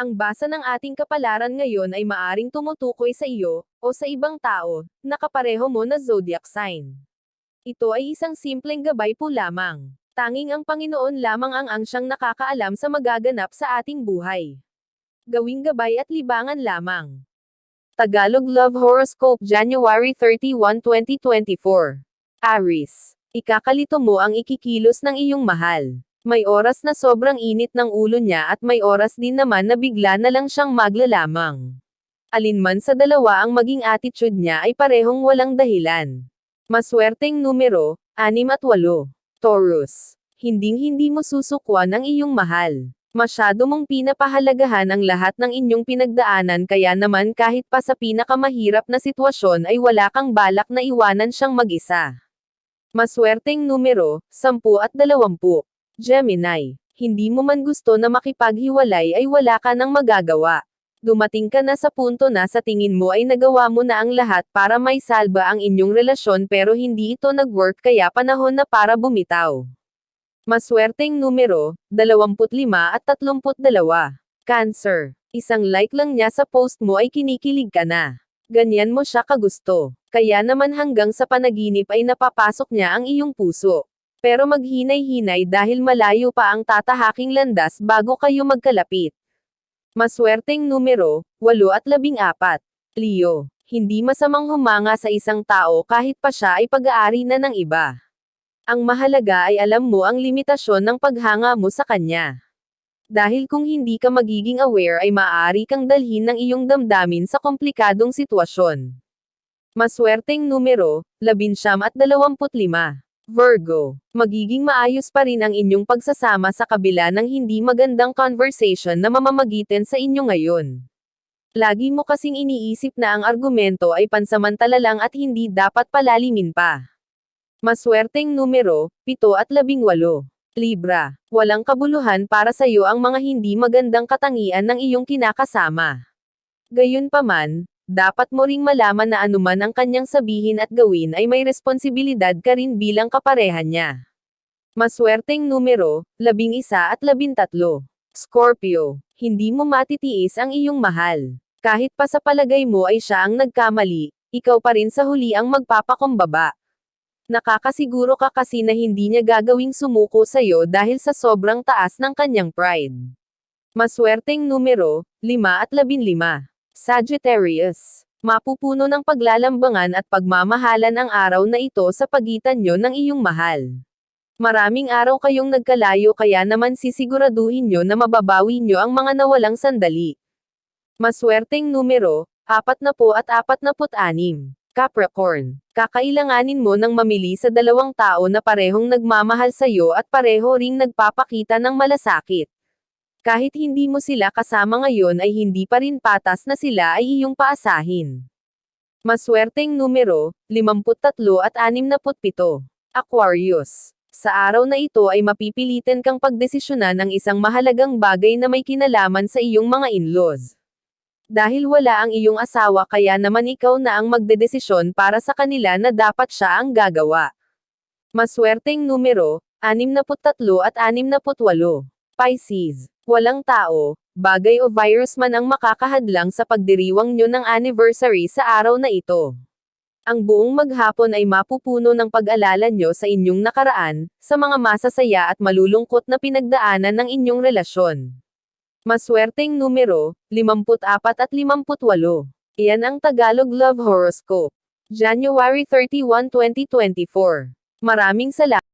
Ang basa ng ating kapalaran ngayon ay maaring tumutukoy sa iyo, o sa ibang tao, na kapareho mo na zodiac sign. Ito ay isang simpleng gabay po lamang. Tanging ang Panginoon lamang ang siyang nakakaalam sa magaganap sa ating buhay. Gawing gabay at libangan lamang. Tagalog Love Horoscope January 31, 2024. Aries. Ikakalito mo ang ikikilos ng iyong mahal. May oras na sobrang init ng ulo niya at may oras din naman na bigla na lang siyang maglalamang. Alinman sa dalawa ang maging attitude niya ay parehong walang dahilan. Maswerteng numero, 6 at 8. Taurus. Hinding-hindi mo susukwan ang iyong mahal. Masyado mong pinapahalagahan ang lahat ng inyong pinagdaanan kaya naman kahit pa sa pinakamahirap na sitwasyon ay wala kang balak na iwanan siyang mag-isa. Maswerteng numero, 10 at 20. Gemini. Hindi mo man gusto na makipaghiwalay ay wala ka nang magagawa. Dumating ka na sa punto na sa tingin mo ay nagawa mo na ang lahat para may salba ang inyong relasyon pero hindi ito nag-work kaya panahon na para bumitaw. Maswerteng numero, 25 at 32. Cancer. Isang like lang niya sa post mo ay kinikilig ka na. Ganyan mo siya kagusto. Kaya naman hanggang sa panaginip ay napapasok niya ang iyong puso. Pero maghinay-hinay dahil malayo pa ang tatahaking landas bago kayo magkalapit. Maswerteng numero, 8 at 14. Leo. Hindi masamang humanga sa isang tao kahit pa siya ay pag-aari na ng iba. Ang mahalaga ay alam mo ang limitasyon ng paghanga mo sa kanya. Dahil kung hindi ka magiging aware ay maaari kang dalhin ng iyong damdamin sa komplikadong sitwasyon. Maswerteng numero, 19 at 25. Virgo. Magiging maayos pa rin ang inyong pagsasama sa kabila ng hindi magandang conversation na mamamagitan sa inyo ngayon. Lagi mo kasing iniisip na ang argumento ay pansamantala lang at hindi dapat palalimin pa. Maswerteng numero, 7 at 18. Libra. Walang kabuluhan para sa iyo ang mga hindi magandang katangian ng iyong kinakasama. Gayunpaman, dapat mo ring malaman na anuman ang kanyang sabihin at gawin ay may responsibilidad ka rin bilang kaparehan niya. Maswerteng numero, 11 at 13. Scorpio. Hindi mo matitiis ang iyong mahal. Kahit pa sa palagay mo ay siya ang nagkamali, ikaw pa rin sa huli ang magpapakumbaba. Nakakasiguro ka kasi na hindi niya gagawing sumuko sa'yo dahil sa sobrang taas ng kanyang pride. Maswerteng numero, 5 at 15. Sagittarius. Mapupuno ng paglalambangan at pagmamahalan ang araw na ito sa pagitan nyo ng iyong mahal. Maraming araw kayong nagkalayo kaya naman sisiguraduhin nyo na mababawi nyo ang mga nawalang sandali. Maswerteng numero, 40 at 46. Capricorn. Kakailanganin mo ng mamili sa dalawang tao na parehong nagmamahal sa'yo at pareho ring nagpapakita ng malasakit. Kahit hindi mo sila kasama ngayon ay hindi pa rin patas na sila ay iyong paasahin. Maswerteng numero, 53 at 67. Aquarius. Sa araw na ito ay mapipilitin kang pagdesisyonan ng isang mahalagang bagay na may kinalaman sa iyong mga in-laws. Dahil wala ang iyong asawa kaya naman ikaw na ang magdedesisyon para sa kanila na dapat siya ang gagawa. Maswerteng numero, 63 at 68. Pisces. Walang tao, bagay o virus man ang makakahadlang sa pagdiriwang nyo ng anniversary sa araw na ito. Ang buong maghapon ay mapupuno ng pag-alala nyo sa inyong nakaraan, sa mga masasaya at malulungkot na pinagdaanan ng inyong relasyon. Maswerteng numero, 54 at 58. Iyan ang Tagalog Love Horoscope. January 31, 2024. Maraming salamat.